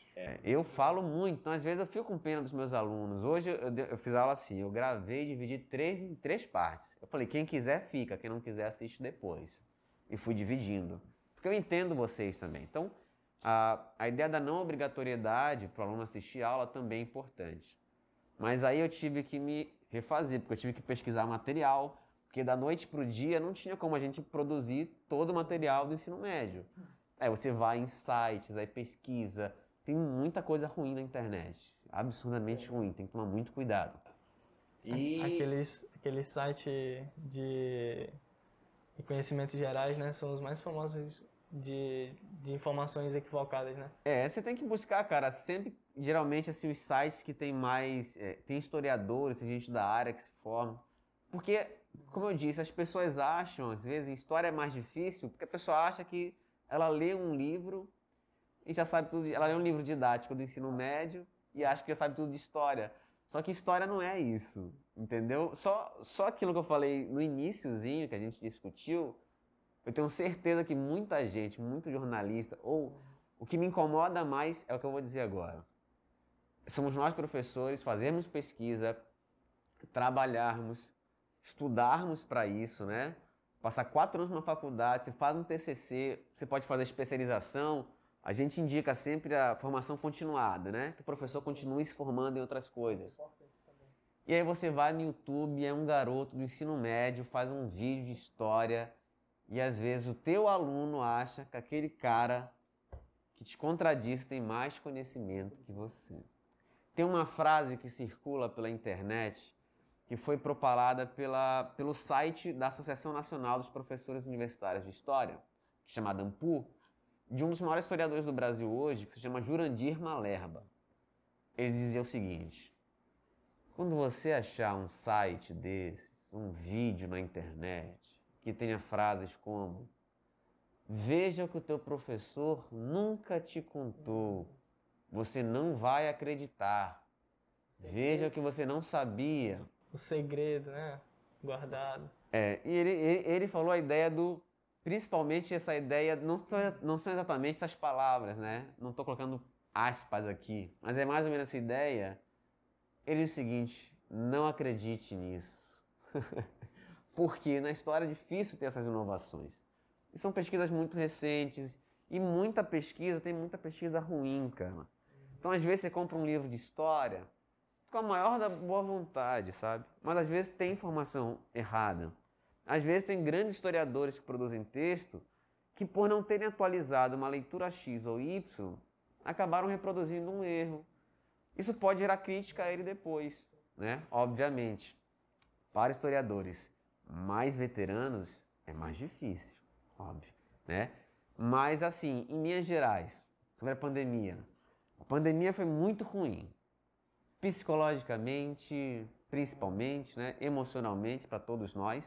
Eu falo muito, então às vezes eu fico com pena dos meus alunos. Hoje eu fiz aula assim, eu gravei e dividi em três partes. Eu falei, quem quiser fica, quem não quiser assiste depois. E fui dividindo, porque eu entendo vocês também. Então, a ideia da não obrigatoriedade para o aluno assistir aula também é importante. Mas aí eu tive que me refazer, porque eu tive que pesquisar material, porque da noite para o dia não tinha como a gente produzir todo o material do ensino médio. Aí você vai em sites, aí pesquisa, tem muita coisa ruim na internet, absurdamente ruim, tem que tomar muito cuidado. E Aqueles sites de conhecimentos gerais, né, são os mais famosos de informações equivocadas, né? Você tem que buscar, cara, sempre, geralmente, assim, os sites que tem mais, tem historiadores, tem gente da área que se forma, porque, como eu disse, as pessoas acham, às vezes, história é mais difícil, porque a pessoa acha que ela lê um livro e já sabe tudo, ela lê um livro didático do ensino médio e acha que já sabe tudo de história. Só que história não é isso, entendeu? Só aquilo que eu falei no iniciozinho, que a gente discutiu, eu tenho certeza que muita gente, muito jornalista, ou o que me incomoda mais é o que eu vou dizer agora. Somos nós professores, fazermos pesquisa, trabalharmos, estudarmos para isso, né? Passar 4 anos na faculdade, você faz um TCC, você pode fazer especialização. A gente indica sempre a formação continuada, né? Que o professor continue se formando em outras coisas. E aí você vai no YouTube, é um garoto do ensino médio, faz um vídeo de história e às vezes o teu aluno acha que aquele cara que te contradiz tem mais conhecimento que você. Tem uma frase que circula pela internet que foi propalada pelo site da Associação Nacional dos Professores Universitários de História, chamada ANPU, de um dos maiores historiadores do Brasil hoje, que se chama Jurandir Malerba. Ele dizia o seguinte: quando você achar um site desses, um vídeo na internet, que tenha frases como veja o que o teu professor nunca te contou, você não vai acreditar, veja o que você não sabia. O segredo, né? Guardado. E ele falou a ideia do... Principalmente essa ideia, não são exatamente essas palavras, né? Não estou colocando aspas aqui, mas é mais ou menos essa ideia. Ele diz o seguinte: não acredite nisso. Porque na história é difícil ter essas inovações. E são pesquisas muito recentes, e tem muita pesquisa ruim, cara. Então às vezes você compra um livro de história com a maior da boa vontade, sabe? Mas às vezes tem informação errada. Às vezes tem grandes historiadores que produzem texto que, por não terem atualizado uma leitura X ou Y, acabaram reproduzindo um erro. Isso pode gerar crítica a ele depois, né? Obviamente, para historiadores mais veteranos é mais difícil, óbvio, né? Mas assim, em linhas gerais, sobre a pandemia foi muito ruim. Psicologicamente, principalmente, né? Emocionalmente, para todos nós.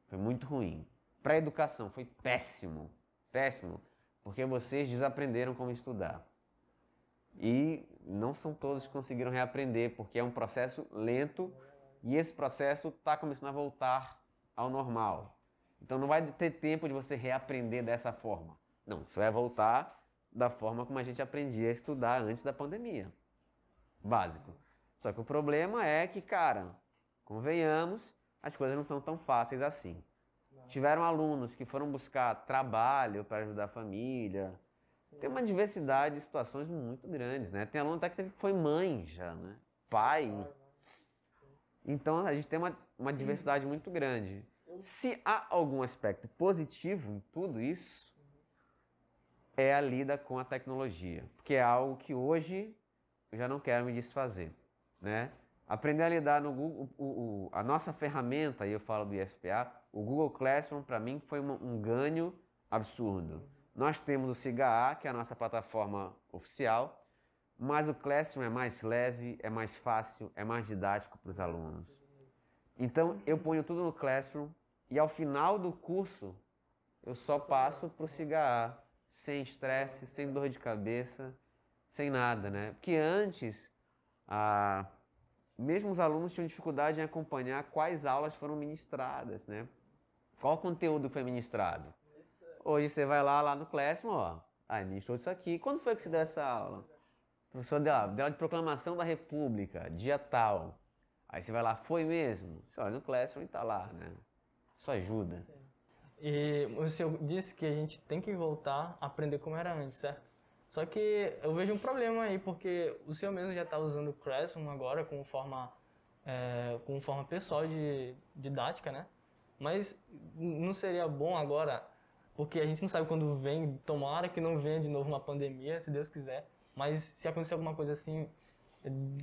Foi muito ruim. Para a educação foi péssimo, péssimo, porque vocês desaprenderam como estudar. E não são todos que conseguiram reaprender, porque é um processo lento e esse processo está começando a voltar ao normal. Então não vai ter tempo de você reaprender dessa forma. Não, você vai voltar da forma como a gente aprendia a estudar antes da pandemia. Básico. Só que o problema é que, cara, convenhamos, as coisas não são tão fáceis assim. Tiveram alunos que foram buscar trabalho para ajudar a família. Tem uma diversidade de situações muito grandes, né? Tem aluno até que foi mãe já, né? Pai. Então a gente tem uma diversidade muito grande. Se há algum aspecto positivo em tudo isso, é a lida com a tecnologia. Porque é algo que hoje eu já não quero me desfazer, né? Aprender a lidar no Google, a nossa ferramenta, e eu falo do IFPA, o Google Classroom para mim foi um ganho absurdo. Nós temos o SIGA, que é a nossa plataforma oficial, mas o Classroom é mais leve, é mais fácil, é mais didático para os alunos. Então eu ponho tudo no Classroom e ao final do curso eu só passo para o SIGA, sem estresse, sem dor de cabeça, sem nada, né? Porque antes, mesmo os alunos tinham dificuldade em acompanhar quais aulas foram ministradas, né? Qual o conteúdo foi ministrado? Hoje você vai lá no Classroom, ó, ministrou isso aqui. Quando foi que você deu essa aula? O professor deu aula de proclamação da República, dia tal. Aí você vai lá, foi mesmo? Você olha no Classroom e tá lá, né? Isso ajuda. E o senhor disse que a gente tem que voltar a aprender como era antes, certo? Só que eu vejo um problema aí, porque o senhor mesmo já está usando o Classroom agora como forma pessoal de didática, né? Mas não seria bom agora, porque a gente não sabe quando vem, tomara que não venha de novo uma pandemia, se Deus quiser, mas se acontecer alguma coisa assim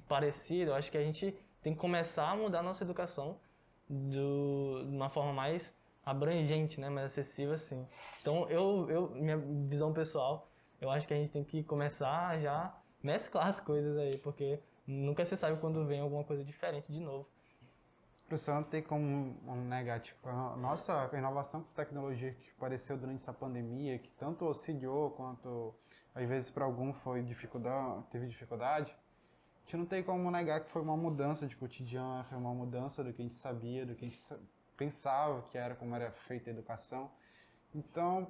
parecida, eu acho que a gente tem que começar a mudar a nossa educação de uma forma mais abrangente, né? Mais acessível assim. Então, minha visão pessoal, eu acho que a gente tem que começar a já mesclar as coisas aí, porque nunca se sabe quando vem alguma coisa diferente de novo. Professor, não tem como negar, tipo, a nossa inovação com tecnologia que apareceu durante essa pandemia, que tanto auxiliou quanto, às vezes, para algum teve dificuldade, a gente não tem como negar que foi uma mudança de cotidiano, foi uma mudança do que a gente sabia, do que a gente pensava que era, como era feita a educação. Então,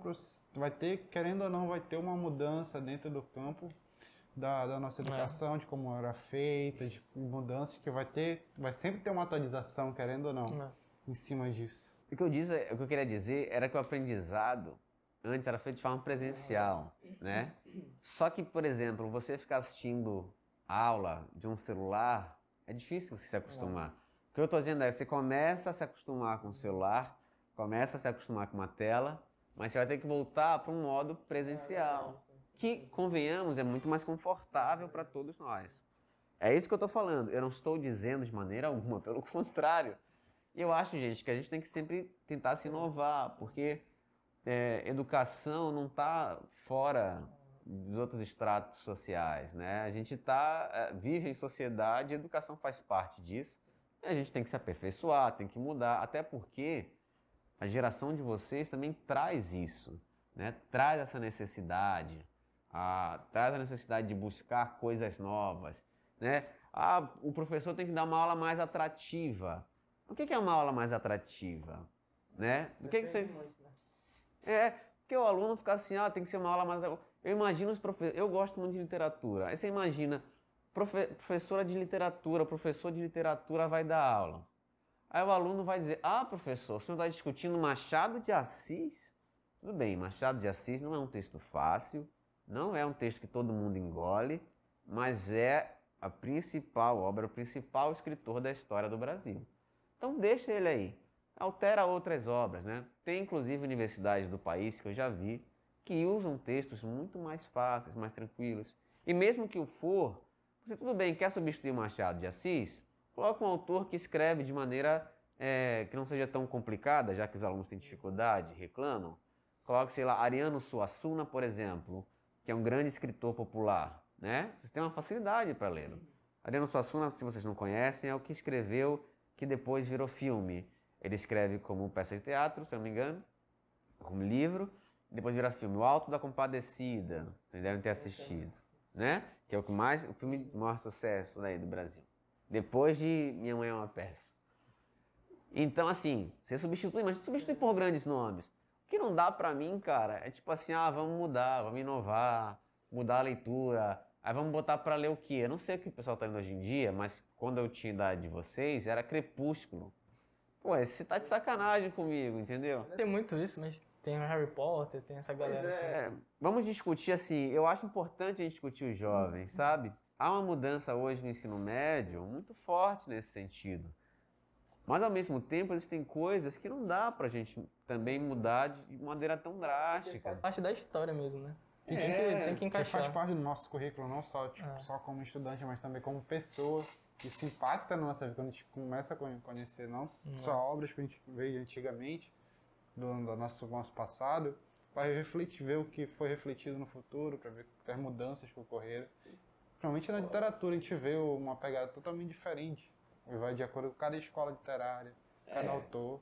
vai ter, querendo ou não, vai ter uma mudança dentro do campo da nossa educação, de como era feita, de mudança que vai sempre ter uma atualização, querendo ou não, em cima disso. O que eu queria dizer era que o aprendizado antes era feito de forma presencial, né? Só que, por exemplo, você ficar assistindo aula de um celular, é difícil você se acostumar. O que eu estou dizendo é que você começa a se acostumar com o celular, começa a se acostumar com uma tela, mas você vai ter que voltar para um modo presencial. Que, convenhamos, é muito mais confortável para todos nós. É isso que eu estou falando. Eu não estou dizendo de maneira alguma, pelo contrário. E eu acho, gente, que a gente tem que sempre tentar se inovar, porque educação não está fora dos outros estratos sociais, né? A gente vive em sociedade, a educação faz parte disso. E a gente tem que se aperfeiçoar, tem que mudar, até porque a geração de vocês também traz isso, né? Traz essa necessidade. Traz a necessidade de buscar coisas novas, né? O professor tem que dar uma aula mais atrativa. O que é uma aula mais atrativa, né? Porque o aluno fica assim, tem que ser uma aula mais... Eu imagino os professores... Eu gosto muito de literatura. Aí você imagina, professora de literatura, professor de literatura vai dar aula. Aí o aluno vai dizer, professor, o senhor está discutindo Machado de Assis? Tudo bem, Machado de Assis não é um texto fácil, não é um texto que todo mundo engole, mas é a principal obra, o principal escritor da história do Brasil. Então deixa ele aí, altera outras obras, né? Tem inclusive universidades do país que eu já vi que usam textos muito mais fáceis, mais tranquilos. E mesmo que o for, você tudo bem, quer substituir Machado de Assis? Coloca um autor que escreve de maneira que não seja tão complicada, já que os alunos têm dificuldade, reclamam. Coloque, sei lá, Ariano Suassuna, por exemplo, que é um grande escritor popular, né? Vocês têm uma facilidade para lê-lo. Ariano Suassuna, se vocês não conhecem, é o que escreveu, que depois virou filme. Ele escreve como peça de teatro, se eu não me engano, como livro, depois vira filme. O Alto da Compadecida, vocês devem ter assistido, né? Que é o filme de maior sucesso daí do Brasil. Depois de Minha Mãe é uma Peça. Então, assim, você substitui, mas substitui por grandes nomes. O que não dá pra mim, cara, é tipo assim, vamos mudar, vamos inovar, mudar a leitura, aí vamos botar pra ler o quê? Eu não sei o que o pessoal tá lendo hoje em dia, mas quando eu tinha idade de vocês, era Crepúsculo. Pô, você tá de sacanagem comigo, entendeu? Tem muito isso, mas tem o Harry Potter, tem essa galera assim. Vamos discutir assim, eu acho importante a gente discutir os jovens, sabe? Há uma mudança hoje no ensino médio muito forte nesse sentido. Mas, ao mesmo tempo, existem coisas que não dá pra gente também mudar de maneira tão drástica. Parte da história mesmo, né? que tem que Que encaixar. faz parte do nosso currículo, não só, tipo, só como estudante, mas também como pessoa. Isso impacta na nossa vida quando a gente começa a conhecer, não só obras que a gente veio antigamente, do nosso passado, para refletir, ver o que foi refletido no futuro, para ver as mudanças que ocorreram. Principalmente na literatura, a gente vê uma pegada totalmente diferente. E vai de acordo com cada escola literária, cada autor.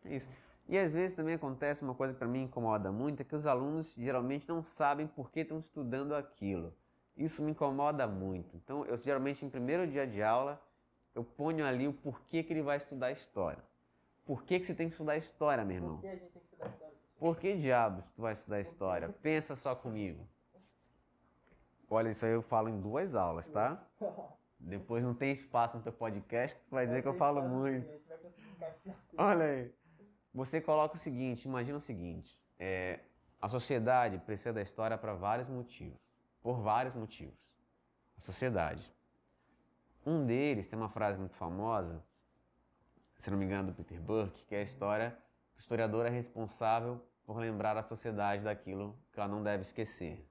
É isso. E às vezes também acontece uma coisa que para mim incomoda muito, é que os alunos geralmente não sabem por que estão estudando aquilo. Isso me incomoda muito. Então, eu geralmente, em primeiro dia de aula, eu ponho ali o porquê que ele vai estudar história. Por que você tem que estudar história, meu irmão? Por que a gente tem que estudar história? Por que diabos tu vai estudar história? Pensa só comigo. Olha, isso aí eu falo em 2 aulas, tá? Depois não tem espaço no teu podcast, tu vai dizer que eu falo muito. Olha aí. Você coloca o seguinte, imagina o seguinte, a sociedade precisa da história para vários motivos. Por vários motivos. A sociedade. Um deles tem uma frase muito famosa, se não me engano, do Peter Burke, que é a história que o historiador é responsável por lembrar a sociedade daquilo que ela não deve esquecer.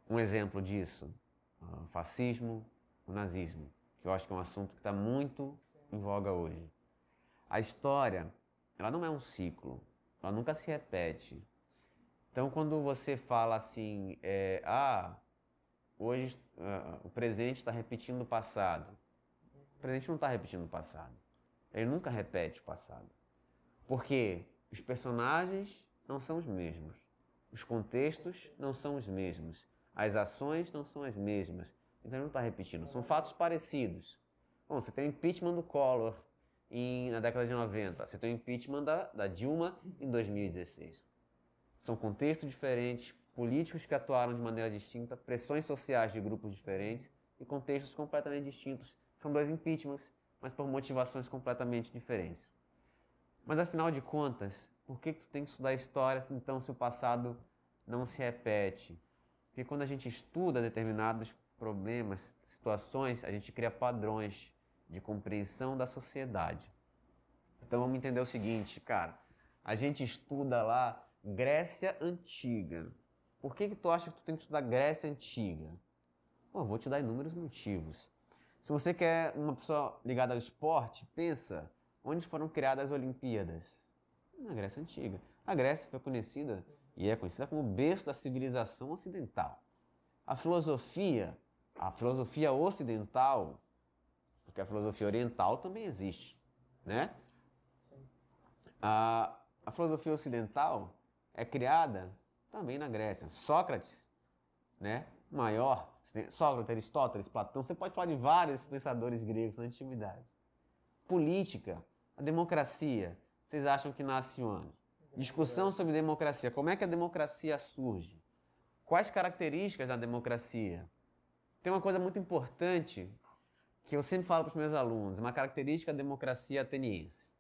Um exemplo disso, o fascismo, o nazismo, que eu acho que é um assunto que está muito em voga hoje. A história, ela não é um ciclo, ela nunca se repete. Então, quando você fala assim, hoje o presente está repetindo o passado. O presente não está repetindo o passado. Ele nunca repete o passado. Porque os personagens não são os mesmos. Os contextos não são os mesmos. As ações não são as mesmas. Então ele não está repetindo. São fatos parecidos. Bom, você tem o impeachment do Collor na década de 90. Você tem o impeachment da Dilma em 2016. São contextos diferentes, políticos que atuaram de maneira distinta, pressões sociais de grupos diferentes e contextos completamente distintos. São 2 impeachments, mas por motivações completamente diferentes. Mas afinal de contas, por que tu tem que estudar história então se o passado não se repete? Porque quando a gente estuda determinados problemas, situações, a gente cria padrões de compreensão da sociedade. Então vamos entender o seguinte, cara, a gente estuda lá Grécia Antiga. Por que tu acha que tu tem que estudar Grécia Antiga? Pô, vou te dar inúmeros motivos. Se você quer uma pessoa ligada ao esporte, pensa, onde foram criadas as Olimpíadas? Na Grécia Antiga. A Grécia foi conhecida e é conhecida como o berço da civilização ocidental. A filosofia ocidental, porque a filosofia oriental também existe, né? A filosofia ocidental é criada também na Grécia. Sócrates, né? Maior, Sócrates, Aristóteles, Platão, você pode falar de vários pensadores gregos na antiguidade. Política, a democracia, vocês acham que nasce onde? Discussão sobre democracia. Como é que a democracia surge? Quais características da democracia? Tem uma coisa muito importante que eu sempre falo para os meus alunos, uma característica da democracia ateniense.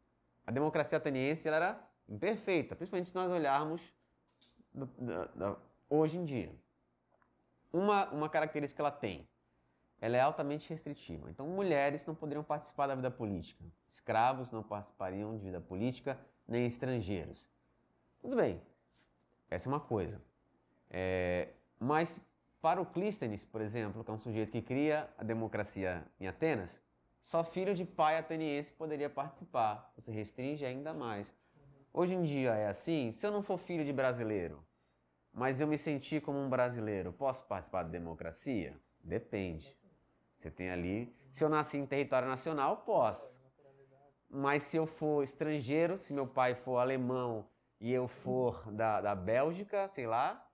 A democracia ateniense ela era imperfeita, principalmente se nós olharmos hoje em dia. Uma característica que ela tem, ela é altamente restritiva. Então, mulheres não poderiam participar da vida política. Escravos não participariam de vida política, nem estrangeiros. Tudo bem, essa é uma coisa. Mas para o Clístenes, por exemplo, que é um sujeito que cria a democracia em Atenas, só filho de pai ateniense poderia participar. Você restringe ainda mais. Hoje em dia é assim, se eu não for filho de brasileiro, mas eu me senti como um brasileiro, posso participar da democracia? Depende. Você tem ali... Se eu nasci em território nacional, posso. Mas se eu for estrangeiro, se meu pai for alemão e eu for da Bélgica, sei lá,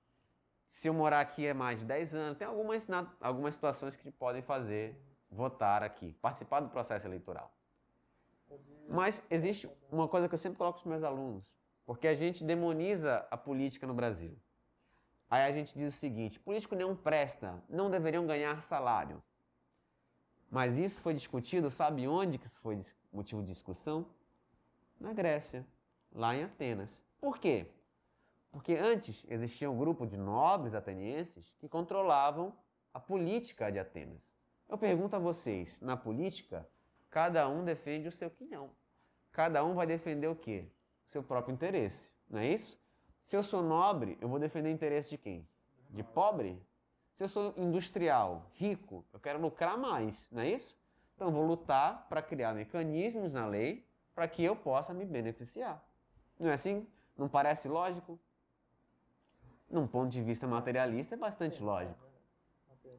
se eu morar aqui há mais de 10 anos, tem algumas situações que podem fazer votar aqui, participar do processo eleitoral. Mas existe uma coisa que eu sempre coloco para os meus alunos, porque a gente demoniza a política no Brasil. Aí a gente diz o seguinte, político nenhum presta, não deveriam ganhar salário. Mas isso foi discutido, sabe onde que isso foi motivo de discussão? Na Grécia, lá em Atenas. Por quê? Porque antes existia um grupo de nobres atenienses que controlavam a política de Atenas. Eu pergunto a vocês, na política, cada um defende o seu quinhão. Cada um vai defender o quê? O seu próprio interesse, não é isso? Se eu sou nobre, eu vou defender o interesse de quem? De pobre? Se eu sou industrial, rico, eu quero lucrar mais, não é isso? Então eu vou lutar para criar mecanismos na lei para que eu possa me beneficiar. Não é assim? Não parece lógico? Num ponto de vista materialista é bastante lógico.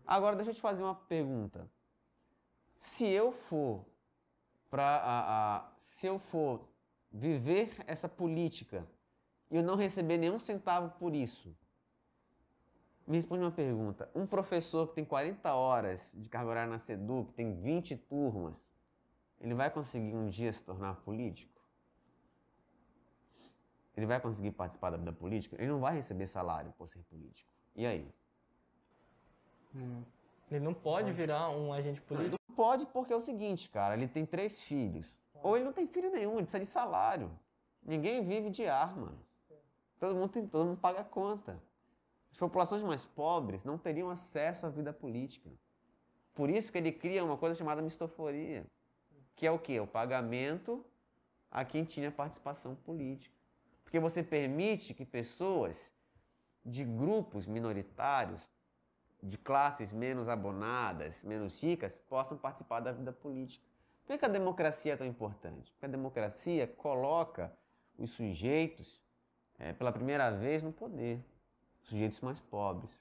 Agora deixa eu te fazer uma pergunta. Se eu for viver essa política e eu não receber nenhum centavo por isso, me responde uma pergunta. Um professor que tem 40 horas de carga horária na SEDUC, tem 20 turmas, ele vai conseguir um dia se tornar político? Ele vai conseguir participar da vida política? Ele não vai receber salário por ser político. E aí? Ele não pode virar um agente político? Não pode porque é o seguinte, cara, ele tem 3 filhos. Ou ele não tem filho nenhum, ele precisa de salário. Ninguém vive de arma. Todo mundo paga conta. As populações mais pobres não teriam acesso à vida política. Por isso que ele cria uma coisa chamada mistoforia, que é o quê? O pagamento a quem tinha participação política. Porque você permite que pessoas de grupos minoritários, de classes menos abonadas, menos ricas, possam participar da vida política. Por que a democracia é tão importante? Porque a democracia coloca os sujeitos, pela primeira vez, no poder. Sujeitos mais pobres.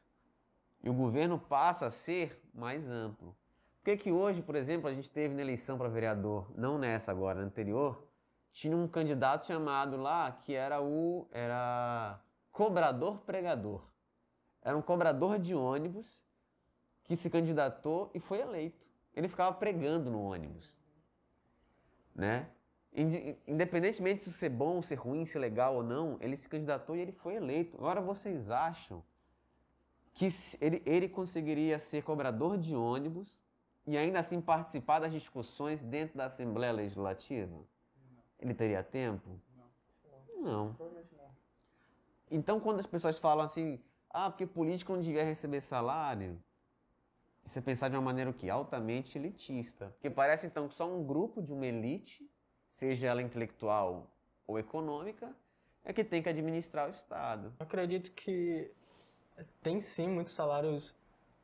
E o governo passa a ser mais amplo. Por que hoje, por exemplo, a gente teve na eleição para vereador, não nessa agora, na anterior, tinha um candidato chamado lá que era cobrador pregador. Era um cobrador de ônibus que se candidatou e foi eleito. Ele ficava pregando no ônibus, né? Independentemente de ser bom, ser ruim, ser legal ou não, ele se candidatou e ele foi eleito. Agora vocês acham que ele conseguiria ser cobrador de ônibus e ainda assim participar das discussões dentro da Assembleia Legislativa? Ele teria tempo? Não. Então, quando as pessoas falam assim, porque político não devia receber salário, isso é pensar de uma maneira o quê? Altamente elitista. Porque parece, então, que só um grupo de uma elite, seja ela intelectual ou econômica, é que tem que administrar o Estado. Eu acredito que tem sim muitos salários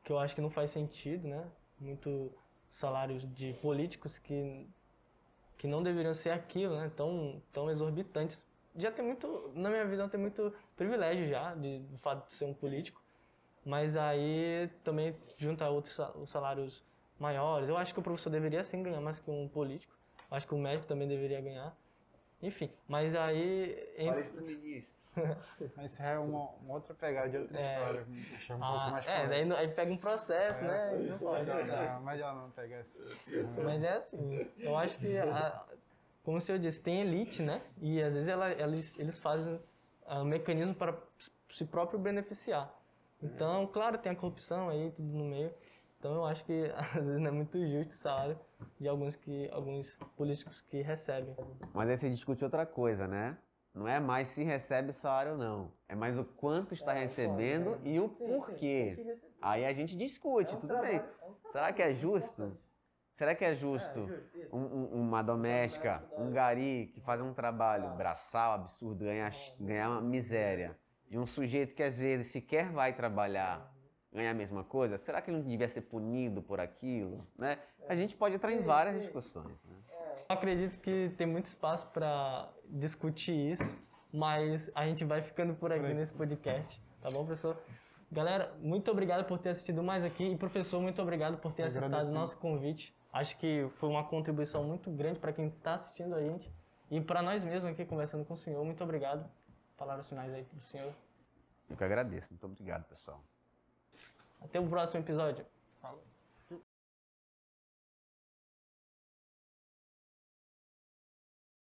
que eu acho que não faz sentido, né? Muitos salários de políticos que não deveriam ser aquilo, né? Tão exorbitantes. Já tem muito, na minha visão, tem muito privilégio já do fato de ser um político, mas aí também junta outros os salários maiores. Eu acho que o professor deveria sim ganhar mais que um político. Eu acho que o médico também deveria ganhar. Enfim, mas aí... Fala isso pro ministro. Mas isso é uma outra pegada de outra história. Deixa um pouco mais daí aí pega um processo, né? Não pode. Mas ela não pega essa. Mas é assim, eu acho que, como o senhor disse, tem elite, né? E às vezes eles fazem um mecanismo para se próprio beneficiar. Então, claro, tem a corrupção aí, tudo no meio. Então eu acho que às vezes não é muito justo o salário de alguns políticos que recebem. Mas aí você discute outra coisa, né? Não é mais se recebe salário ou não. É mais o quanto está recebendo e o porquê. Aí a gente discute, tudo bem. Será que é justo? Será que é justo uma doméstica, um gari que faz um trabalho braçal, absurdo, ganhar uma miséria, de um sujeito que às vezes sequer vai trabalhar, ganhar a mesma coisa? Será que ele não devia ser punido por aquilo? Né? A gente pode entrar em várias discussões. Né? Eu acredito que tem muito espaço para discutir isso, mas a gente vai ficando por aqui nesse podcast, tá bom, professor? Galera, muito obrigado por ter assistido mais aqui e, professor, muito obrigado por ter aceitado o nosso convite. Acho que foi uma contribuição muito grande para quem está assistindo a gente e para nós mesmos aqui conversando com o senhor. Muito obrigado. Palavras finais aí do senhor. Eu que agradeço. Muito obrigado, pessoal. Até o próximo episódio.